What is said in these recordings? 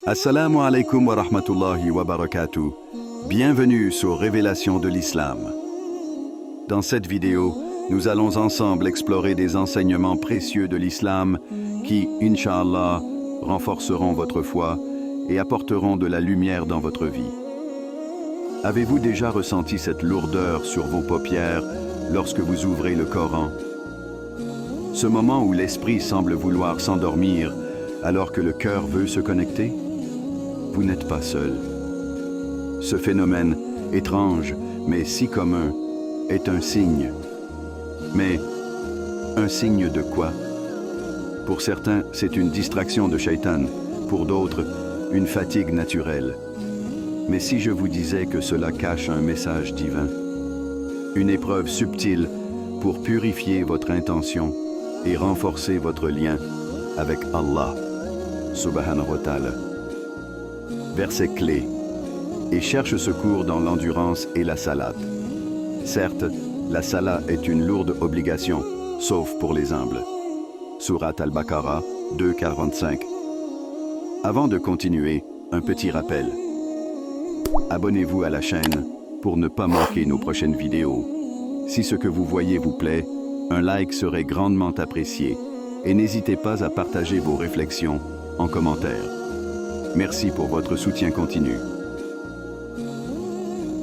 Assalamu alaikum wa rahmatullahi wa barakatuh. Bienvenue sur Révélation de l'Islam. Dans cette vidéo, nous allons ensemble explorer des enseignements précieux de l'Islam qui, Inch'Allah, renforceront votre foi et apporteront de la lumière dans votre vie. Avez-vous déjà ressenti cette lourdeur sur vos paupières lorsque vous ouvrez le Coran? Ce moment où l'esprit semble vouloir s'endormir alors que le cœur veut se connecter? Vous n'êtes pas seul. Ce phénomène, étrange mais si commun, est un signe. Mais un signe de quoi? Pour certains, c'est une distraction de Shaitan, pour d'autres, une fatigue naturelle. Mais si je vous disais que cela cache un message divin, une épreuve subtile pour purifier votre intention et renforcer votre lien avec Allah, subhanahu wa ta'ala. Verset clé. Et cherche secours dans l'endurance et la salade. Certes, la salat est une lourde obligation, sauf pour les humbles. Surat Al-Baqarah 2,45. Avant de continuer, un petit rappel. Abonnez-vous à la chaîne pour ne pas manquer nos prochaines vidéos. Si ce que vous voyez vous plaît, un like serait grandement apprécié et n'hésitez pas à partager vos réflexions en commentaire. Merci pour votre soutien continu.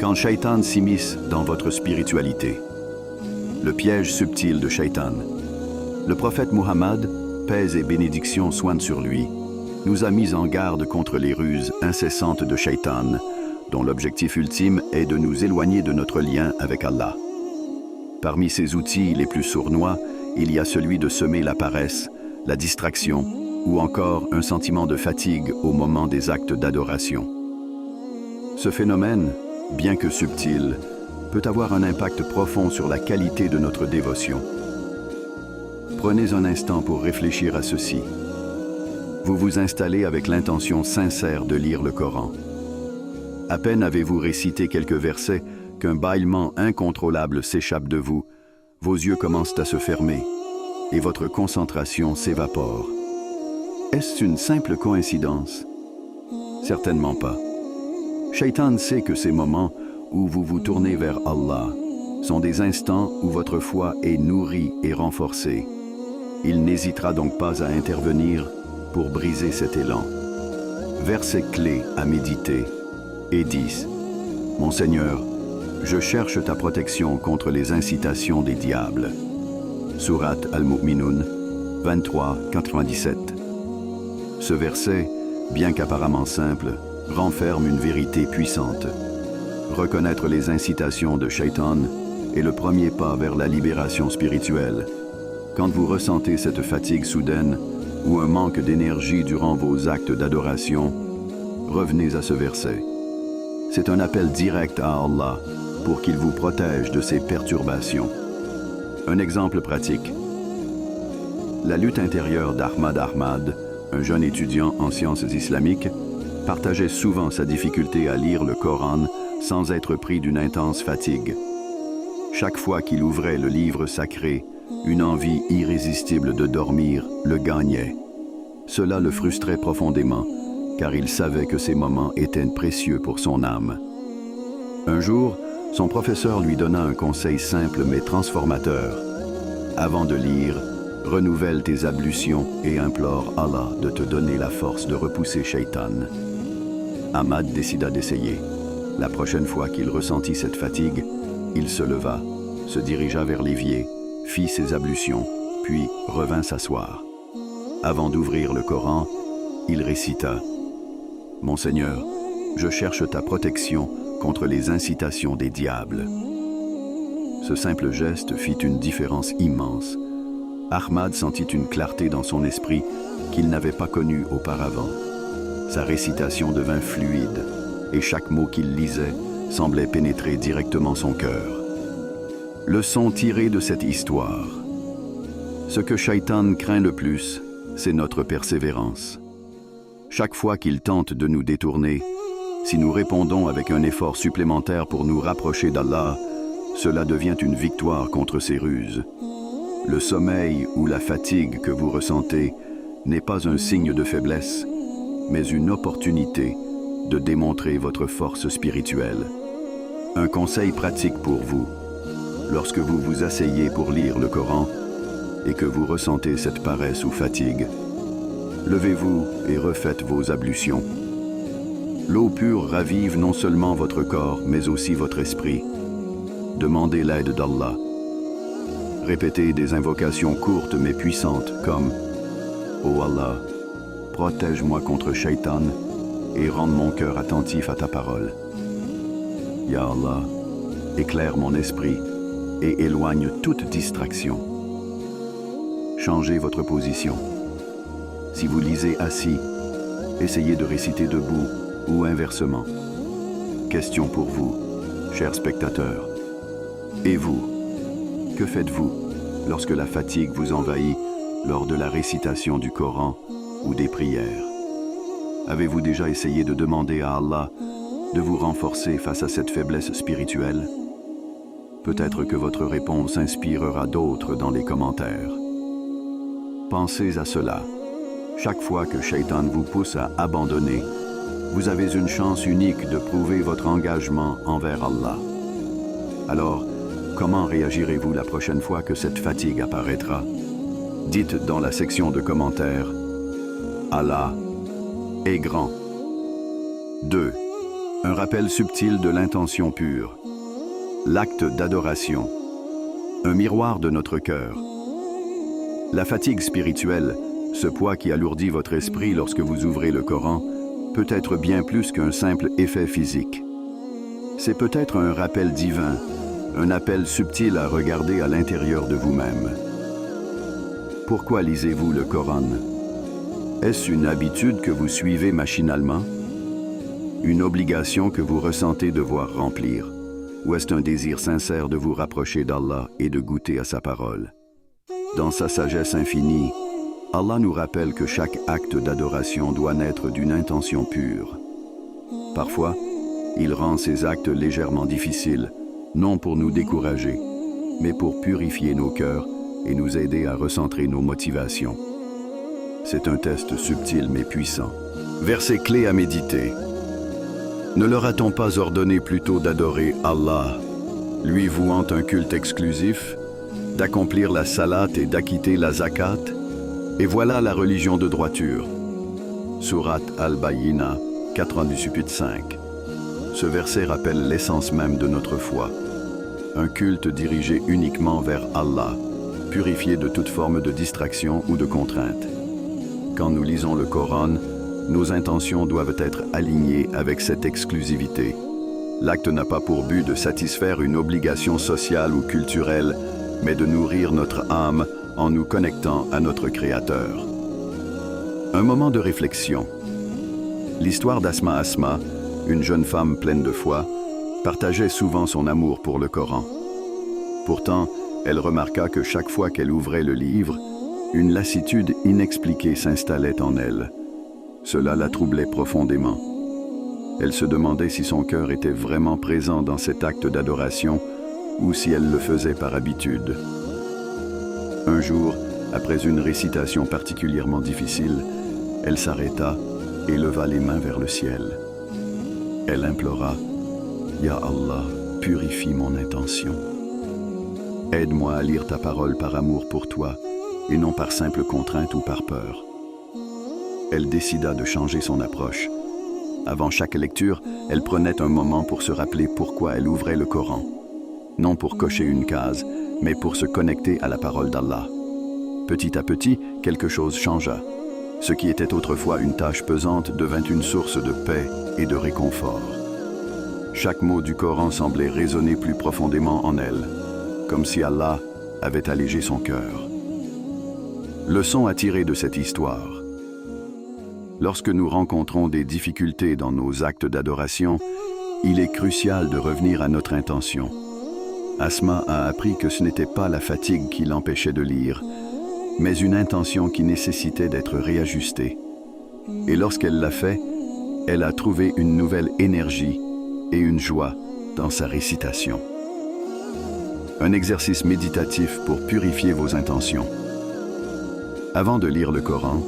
Quand Shaitan s'immisce dans votre spiritualité, le piège subtil de Shaitan. Le prophète Muhammad, paix et bénédiction soignent sur lui, nous a mis en garde contre les ruses incessantes de Shaitan, dont l'objectif ultime est de nous éloigner de notre lien avec Allah. Parmi ces outils les plus sournois, il y a celui de semer la paresse, la distraction ou encore un sentiment de fatigue au moment des actes d'adoration. Ce phénomène, bien que subtil, peut avoir un impact profond sur la qualité de notre dévotion. Prenez un instant pour réfléchir à ceci. Vous vous installez avec l'intention sincère de lire le Coran. À peine avez-vous récité quelques versets qu'un bâillement incontrôlable s'échappe de vous, vos yeux commencent à se fermer et votre concentration s'évapore. Est-ce une simple coïncidence? Certainement pas. Shaitan sait que ces moments où vous vous tournez vers Allah sont des instants où votre foi est nourrie et renforcée. Il n'hésitera donc pas à intervenir pour briser cet élan. Verset clé à méditer. Et 10. Mon Seigneur, je cherche ta protection contre les incitations des diables. Surat Al-Mu'minun 23-97. Ce verset, bien qu'apparemment simple, renferme une vérité puissante. Reconnaître les incitations de Shaitan est le premier pas vers la libération spirituelle. Quand vous ressentez cette fatigue soudaine ou un manque d'énergie durant vos actes d'adoration, revenez à ce verset. C'est un appel direct à Allah pour qu'il vous protège de ces perturbations. Un exemple pratique. La lutte intérieure d'Ahmad Ahmad, un jeune étudiant en sciences islamiques, partageait souvent sa difficulté à lire le Coran sans être pris d'une intense fatigue. Chaque fois qu'il ouvrait le livre sacré, une envie irrésistible de dormir le gagnait. Cela le frustrait profondément, car il savait que ces moments étaient précieux pour son âme. Un jour, son professeur lui donna un conseil simple mais transformateur. Avant de lire, renouvelle tes ablutions et implore Allah de te donner la force de repousser Shaitan. Ahmad décida d'essayer. La prochaine fois qu'il ressentit cette fatigue, il se leva, se dirigea vers l'évier, fit ses ablutions, puis revint s'asseoir. Avant d'ouvrir le Coran, il récita « Mon Seigneur, je cherche ta protection contre les incitations des diables. » Ce simple geste fit une différence immense. Ahmad sentit une clarté dans son esprit qu'il n'avait pas connue auparavant. Sa récitation devint fluide et chaque mot qu'il lisait semblait pénétrer directement son cœur. Leçon tirée de cette histoire. Ce que Shaitan craint le plus, c'est notre persévérance. Chaque fois qu'il tente de nous détourner, si nous répondons avec un effort supplémentaire pour nous rapprocher d'Allah, cela devient une victoire contre ses ruses. Le sommeil ou la fatigue que vous ressentez n'est pas un signe de faiblesse, mais une opportunité de démontrer votre force spirituelle. Un conseil pratique pour vous. Lorsque vous vous asseyez pour lire le Coran et que vous ressentez cette paresse ou fatigue, levez-vous et refaites vos ablutions. L'eau pure ravive non seulement votre corps, mais aussi votre esprit. Demandez l'aide d'Allah. Répétez des invocations courtes mais puissantes comme « Ô Allah, protège-moi contre Shaitan et rende mon cœur attentif à ta parole. Ya Allah, éclaire mon esprit et éloigne toute distraction. » Changez votre position. Si vous lisez assis, essayez de réciter debout ou inversement. Question pour vous, chers spectateurs. Et vous, que faites-vous lorsque la fatigue vous envahit lors de la récitation du Coran ou des prières? Avez-vous déjà essayé de demander à Allah de vous renforcer face à cette faiblesse spirituelle? Peut-être que votre réponse inspirera d'autres dans les commentaires. Pensez à cela. Chaque fois que Shaitan vous pousse à abandonner, vous avez une chance unique de prouver votre engagement envers Allah. Alors, comment réagirez-vous la prochaine fois que cette fatigue apparaîtra? Dites dans la section de commentaires « Allah est grand ». 2. Un rappel subtil de l'intention pure. L'acte d'adoration. Un miroir de notre cœur. La fatigue spirituelle, ce poids qui alourdit votre esprit lorsque vous ouvrez le Coran, peut être bien plus qu'un simple effet physique. C'est peut-être un rappel divin, un appel subtil à regarder à l'intérieur de vous-même. Pourquoi lisez-vous le Coran? Est-ce une habitude que vous suivez machinalement? Une obligation que vous ressentez devoir remplir? Ou est-ce un désir sincère de vous rapprocher d'Allah et de goûter à sa parole? Dans sa sagesse infinie, Allah nous rappelle que chaque acte d'adoration doit naître d'une intention pure. Parfois, il rend ces actes légèrement difficiles, non pour nous décourager, mais pour purifier nos cœurs et nous aider à recentrer nos motivations. C'est un test subtil mais puissant. Verset clé à méditer. Ne leur a-t-on pas ordonné plutôt d'adorer Allah, lui vouant un culte exclusif, d'accomplir la salat et d'acquitter la zakat? Et voilà la religion de droiture. Surat Al-Bayyina, 98-5. Ce verset rappelle l'essence même de notre foi. Un culte dirigé uniquement vers Allah, purifié de toute forme de distraction ou de contrainte. Quand nous lisons le Coran, nos intentions doivent être alignées avec cette exclusivité. L'acte n'a pas pour but de satisfaire une obligation sociale ou culturelle, mais de nourrir notre âme en nous connectant à notre Créateur. Un moment de réflexion. L'histoire d'Asma Asma, une jeune femme pleine de foi, partageait souvent son amour pour le Coran. Pourtant, elle remarqua que chaque fois qu'elle ouvrait le livre, une lassitude inexpliquée s'installait en elle. Cela la troublait profondément. Elle se demandait si son cœur était vraiment présent dans cet acte d'adoration ou si elle le faisait par habitude. Un jour, après une récitation particulièrement difficile, elle s'arrêta et leva les mains vers le ciel. Elle implora « Ya Allah, purifie mon intention. Aide-moi à lire ta parole par amour pour toi et non par simple contrainte ou par peur. » Elle décida de changer son approche. Avant chaque lecture, elle prenait un moment pour se rappeler pourquoi elle ouvrait le Coran. Non pour cocher une case, mais pour se connecter à la parole d'Allah. Petit à petit, quelque chose changea. Ce qui était autrefois une tâche pesante devint une source de paix et de réconfort. Chaque mot du Coran semblait résonner plus profondément en elle, comme si Allah avait allégé son cœur. Leçon à tirer de cette histoire. Lorsque nous rencontrons des difficultés dans nos actes d'adoration, il est crucial de revenir à notre intention. Asma a appris que ce n'était pas la fatigue qui l'empêchait de lire, mais une intention qui nécessitait d'être réajustée. Et lorsqu'elle l'a fait, elle a trouvé une nouvelle énergie et une joie dans sa récitation. Un exercice méditatif pour purifier vos intentions. Avant de lire le Coran,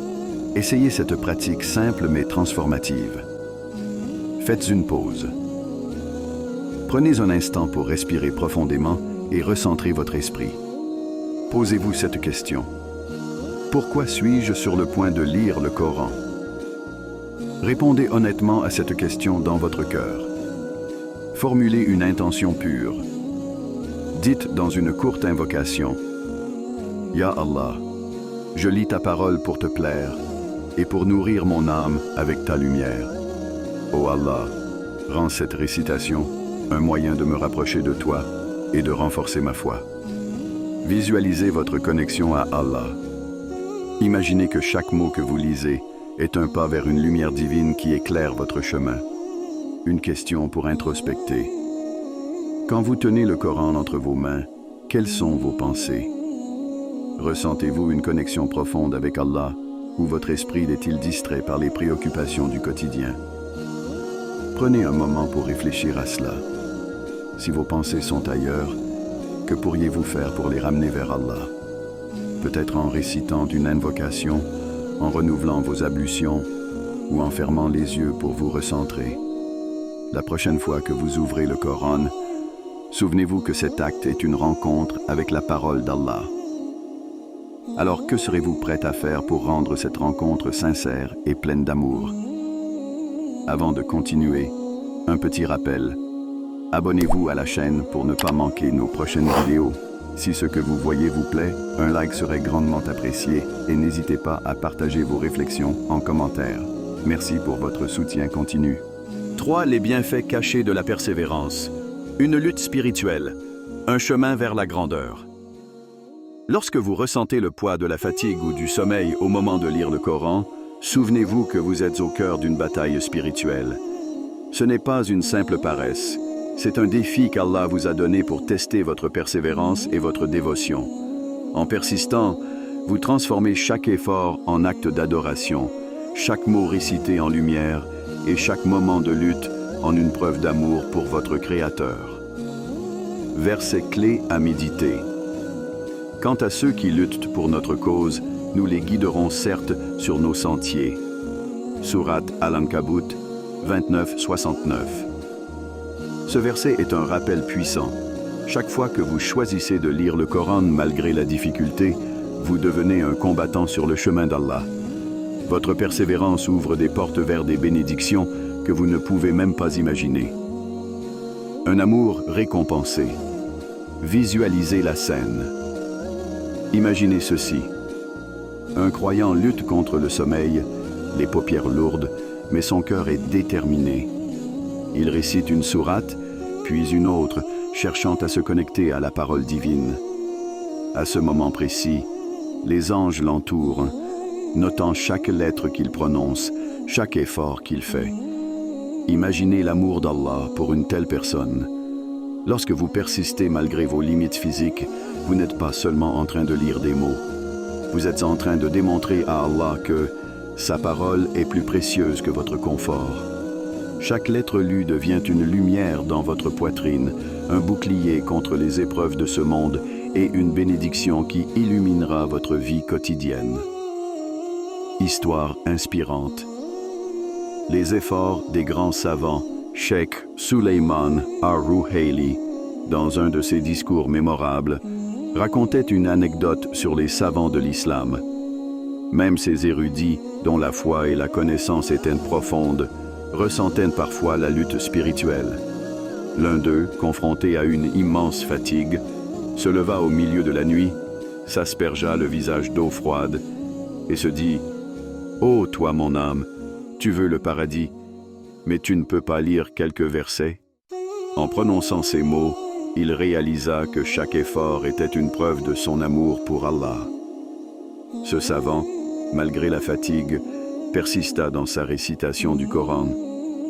Essayez cette pratique simple mais transformative. Faites une pause. Prenez un instant pour respirer profondément et recentrer votre esprit. Posez-vous cette question. Pourquoi suis-je sur le point de lire le Coran? Répondez honnêtement à cette question dans votre cœur. Formulez une intention pure. Dites dans une courte invocation: Ya Allah, je lis ta parole pour te plaire et pour nourrir mon âme avec ta lumière. Ô Allah, rends cette récitation un moyen de me rapprocher de toi et de renforcer ma foi. Visualisez votre connexion à Allah. Imaginez que chaque mot que vous lisez est un pas vers une lumière divine qui éclaire votre chemin. Une question pour introspecter. Quand vous tenez le Coran entre vos mains, quelles sont vos pensées? Ressentez-vous une connexion profonde avec Allah ou votre esprit est-il distrait par les préoccupations du quotidien? Prenez un moment pour réfléchir à cela. Si vos pensées sont ailleurs, que pourriez-vous faire pour les ramener vers Allah? Peut-être en récitant une invocation, en renouvelant vos ablutions ou en fermant les yeux pour vous recentrer. La prochaine fois que vous ouvrez le Coran, souvenez-vous que cet acte est une rencontre avec la parole d'Allah. Alors que serez-vous prêt à faire pour rendre cette rencontre sincère et pleine d'amour? Avant de continuer, un petit rappel. Abonnez-vous à la chaîne pour ne pas manquer nos prochaines vidéos. Si ce que vous voyez vous plaît, un like serait grandement apprécié et n'hésitez pas à partager vos réflexions en commentaire. Merci pour votre soutien continu. 3. Les bienfaits cachés de la persévérance. Une lutte spirituelle. Un chemin vers la grandeur. Lorsque vous ressentez le poids de la fatigue ou du sommeil au moment de lire le Coran, souvenez-vous que vous êtes au cœur d'une bataille spirituelle. Ce n'est pas une simple paresse. C'est un défi qu'Allah vous a donné pour tester votre persévérance et votre dévotion. En persistant, vous transformez chaque effort en acte d'adoration, chaque mot récité en lumière et chaque moment de lutte en une preuve d'amour pour votre Créateur. Verset clé à méditer. Quant à ceux qui luttent pour notre cause, nous les guiderons certes sur nos sentiers. Sourate Al-Ankabut 29-69. Ce verset est un rappel puissant. Chaque fois que vous choisissez de lire le Coran malgré la difficulté, vous devenez un combattant sur le chemin d'Allah. Votre persévérance ouvre des portes vers des bénédictions que vous ne pouvez même pas imaginer. Un amour récompensé. Visualisez la scène. Imaginez ceci. Un croyant lutte contre le sommeil, les paupières lourdes, mais son cœur est déterminé. Il récite une sourate, puis une autre, cherchant à se connecter à la parole divine. À ce moment précis, les anges l'entourent, notant chaque lettre qu'il prononce, chaque effort qu'il fait. Imaginez l'amour d'Allah pour une telle personne. Lorsque vous persistez malgré vos limites physiques, vous n'êtes pas seulement en train de lire des mots. Vous êtes en train de démontrer à Allah que sa parole est plus précieuse que votre confort. Chaque lettre lue devient une lumière dans votre poitrine, un bouclier contre les épreuves de ce monde et une bénédiction qui illuminera votre vie quotidienne. Histoire inspirante. Les efforts des grands savants, Cheikh Suleiman Ar-Ruhaili, dans un de ses discours mémorables, racontait une anecdote sur les savants de l'islam. Même ces érudits, dont la foi et la connaissance étaient profondes, ressentaient parfois la lutte spirituelle. L'un d'eux, confronté à une immense fatigue, se leva au milieu de la nuit, s'aspergea le visage d'eau froide et se dit « Ô toi mon âme, tu veux le paradis, mais tu ne peux pas lire quelques versets ?» En prononçant ces mots, il réalisa que chaque effort était une preuve de son amour pour Allah. Ce savant, malgré la fatigue, persista dans sa récitation du Coran,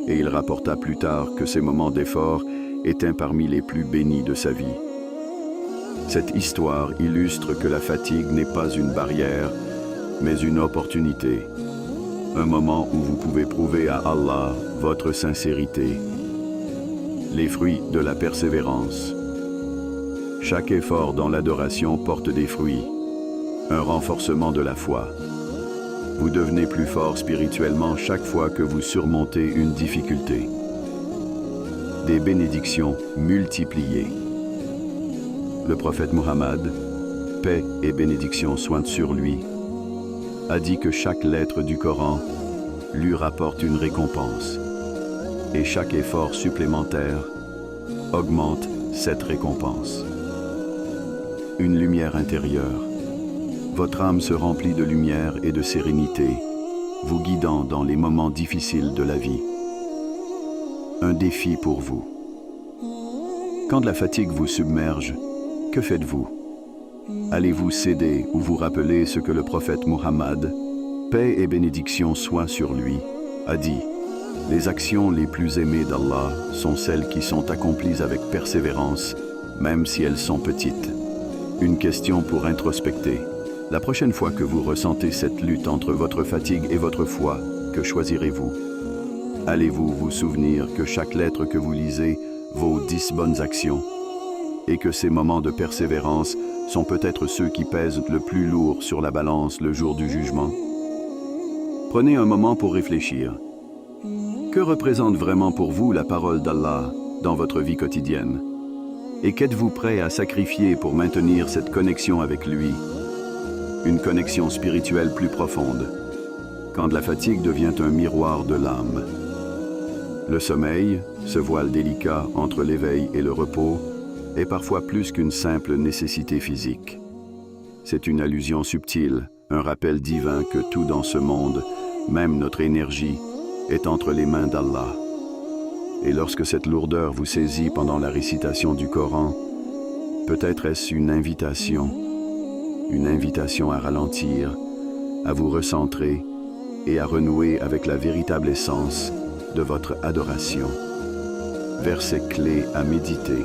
et il rapporta plus tard que ces moments d'effort étaient parmi les plus bénis de sa vie. Cette histoire illustre que la fatigue n'est pas une barrière, mais une opportunité. Un moment où vous pouvez prouver à Allah votre sincérité. Les fruits de la persévérance. Chaque effort dans l'adoration porte des fruits, un renforcement de la foi. Vous devenez plus fort spirituellement chaque fois que vous surmontez une difficulté. Des bénédictions multipliées. Le prophète Muhammad, paix et bénédictions soient sur lui, a dit que chaque lettre du Coran lui rapporte une récompense, et chaque effort supplémentaire augmente cette récompense. Une lumière intérieure. Votre âme se remplit de lumière et de sérénité, vous guidant dans les moments difficiles de la vie. Un défi pour vous. Quand la fatigue vous submerge, que faites-vous? Allez-vous céder ou vous rappeler ce que le prophète Muhammad, paix et bénédiction soient sur lui, a dit? Les actions les plus aimées d'Allah sont celles qui sont accomplies avec persévérance, même si elles sont petites. Une question pour introspecter. La prochaine fois que vous ressentez cette lutte entre votre fatigue et votre foi, que choisirez-vous? Allez-vous vous souvenir que chaque lettre que vous lisez vaut 10 bonnes actions et que ces moments de persévérance sont peut-être ceux qui pèsent le plus lourd sur la balance le jour du jugement? Prenez un moment pour réfléchir. Que représente vraiment pour vous la parole d'Allah dans votre vie quotidienne? Et qu'êtes-vous prêt à sacrifier pour maintenir cette connexion avec lui? Une connexion spirituelle plus profonde, quand la fatigue devient un miroir de l'âme. Le sommeil, ce voile délicat entre l'éveil et le repos, est parfois plus qu'une simple nécessité physique. C'est une allusion subtile, un rappel divin que tout dans ce monde, même notre énergie, est entre les mains d'Allah. Et lorsque cette lourdeur vous saisit pendant la récitation du Coran, peut-être est-ce une invitation à ralentir, à vous recentrer et à renouer avec la véritable essence de votre adoration. Verset clé à méditer.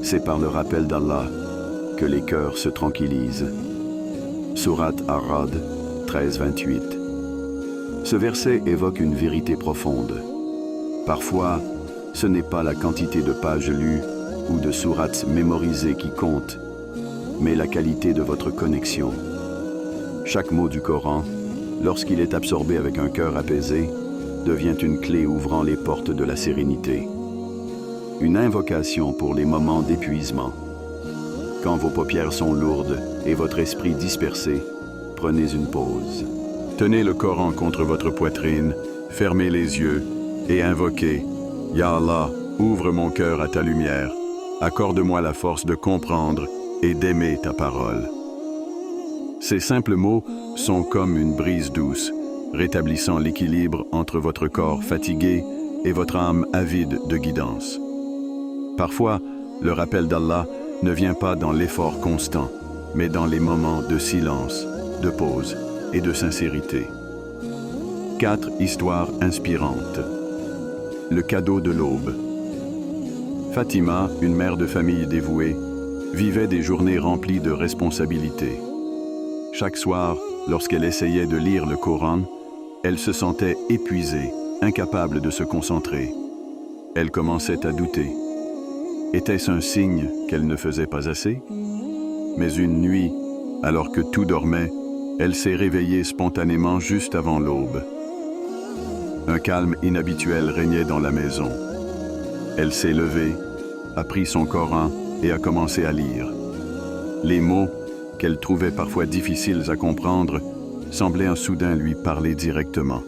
C'est par le rappel d'Allah que les cœurs se tranquillisent. Sourate Ar-Ra'd 13-28. Ce verset évoque une vérité profonde. Parfois, ce n'est pas la quantité de pages lues ou de sourates mémorisées qui compte, mais la qualité de votre connexion. Chaque mot du Coran, lorsqu'il est absorbé avec un cœur apaisé, devient une clé ouvrant les portes de la sérénité. Une invocation pour les moments d'épuisement. Quand vos paupières sont lourdes et votre esprit dispersé, prenez une pause. Tenez le Coran contre votre poitrine, fermez les yeux et invoquez « Ya Allah, ouvre mon cœur à ta lumière, accorde-moi la force de comprendre et d'aimer ta parole. » Ces simples mots sont comme une brise douce, rétablissant l'équilibre entre votre corps fatigué et votre âme avide de guidance. Parfois, le rappel d'Allah ne vient pas dans l'effort constant, mais dans les moments de silence, de pause et de sincérité. 4 histoires inspirantes. Le cadeau de l'aube. Fatima, une mère de famille dévouée, vivait des journées remplies de responsabilités. Chaque soir, lorsqu'elle essayait de lire le Coran, elle se sentait épuisée, incapable de se concentrer. Elle commençait à douter. Était-ce un signe qu'elle ne faisait pas assez? Mais une nuit, alors que tout dormait, elle s'est réveillée spontanément juste avant l'aube. Un calme inhabituel régnait dans la maison. Elle s'est levée, a pris son Coran et a commencé à lire. Les mots, qu'elle trouvait parfois difficiles à comprendre, semblaient soudain lui parler directement.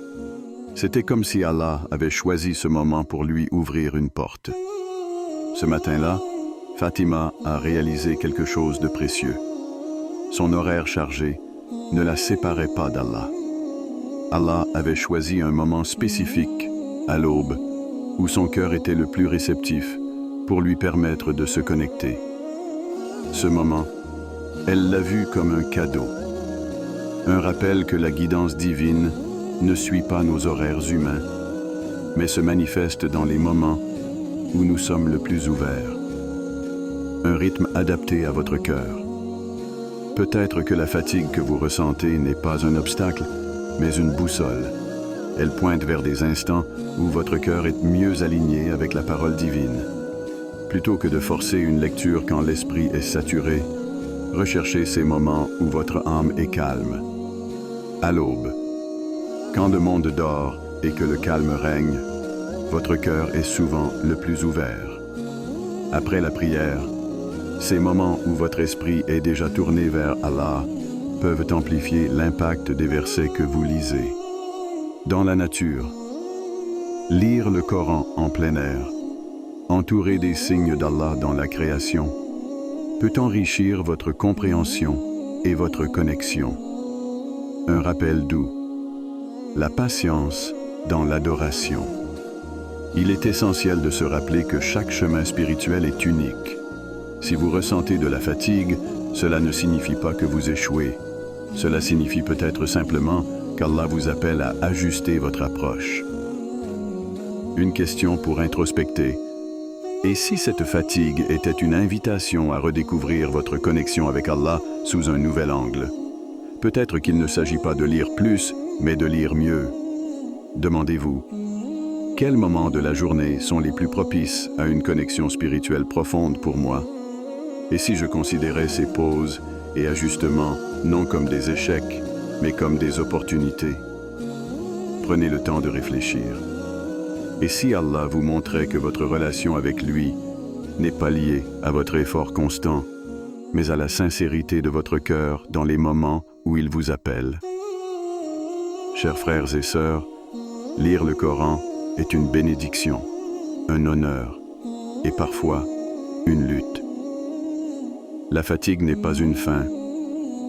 C'était comme si Allah avait choisi ce moment pour lui ouvrir une porte. Ce matin-là, Fatima a réalisé quelque chose de précieux. Son horaire chargé ne la séparait pas d'Allah. Allah avait choisi un moment spécifique, à l'aube, où son cœur était le plus réceptif, pour lui permettre de se connecter. Ce moment, elle l'a vu comme un cadeau. Un rappel que la guidance divine ne suit pas nos horaires humains, mais se manifeste dans les moments où nous sommes le plus ouverts. Un rythme adapté à votre cœur. Peut-être que la fatigue que vous ressentez n'est pas un obstacle, mais une boussole. Elle pointe vers des instants où votre cœur est mieux aligné avec la parole divine. Plutôt que de forcer une lecture quand l'esprit est saturé, recherchez ces moments où votre âme est calme. À l'aube, quand le monde dort et que le calme règne, votre cœur est souvent le plus ouvert. Après la prière, ces moments où votre esprit est déjà tourné vers Allah peuvent amplifier l'impact des versets que vous lisez. Dans la nature, lire le Coran en plein air, entouré des signes d'Allah dans la création, peut enrichir votre compréhension et votre connexion. Un rappel doux. La patience dans l'adoration. Il est essentiel de se rappeler que chaque chemin spirituel est unique. Si vous ressentez de la fatigue, cela ne signifie pas que vous échouez. Cela signifie peut-être simplement qu'Allah vous appelle à ajuster votre approche. Une question pour introspecter. Et si cette fatigue était une invitation à redécouvrir votre connexion avec Allah sous un nouvel angle? Peut-être qu'il ne s'agit pas de lire plus, mais de lire mieux. Demandez-vous, quels moments de la journée sont les plus propices à une connexion spirituelle profonde pour moi? Et si je considérais ces pauses et ajustements non comme des échecs, mais comme des opportunités? Prenez le temps de réfléchir. Et si Allah vous montrait que votre relation avec lui n'est pas liée à votre effort constant, mais à la sincérité de votre cœur dans les moments où il vous appelle? Chers frères et sœurs, lire le Coran est une bénédiction, un honneur et parfois une lutte. La fatigue n'est pas une fin,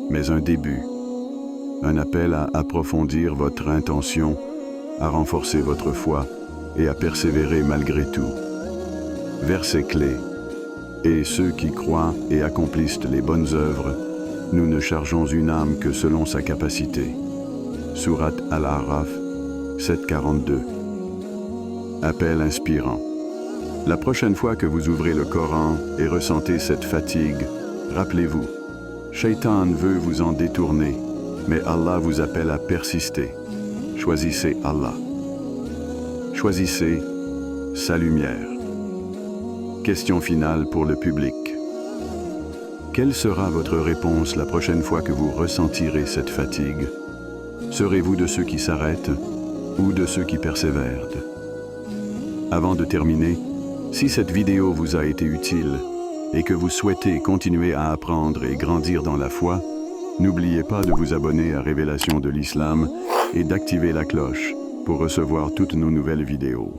mais un début, un appel à approfondir votre intention, à renforcer votre foi et à persévérer malgré tout. Verset clé. Et ceux qui croient et accomplissent les bonnes œuvres, nous ne chargeons une âme que selon sa capacité. Sourate Al-A'raf 7:42. Appel inspirant. La prochaine fois que vous ouvrez le Coran et ressentez cette fatigue, rappelez-vous, Shaitan veut vous en détourner, mais Allah vous appelle à persister. Choisissez Allah. Choisissez sa lumière. Question finale pour le public. Quelle sera votre réponse la prochaine fois que vous ressentirez cette fatigue? Serez-vous de ceux qui s'arrêtent ou de ceux qui persévèrent? Avant de terminer, si cette vidéo vous a été utile et que vous souhaitez continuer à apprendre et grandir dans la foi, n'oubliez pas de vous abonner à Révélation de l'Islam et d'activer la cloche pour recevoir toutes nos nouvelles vidéos.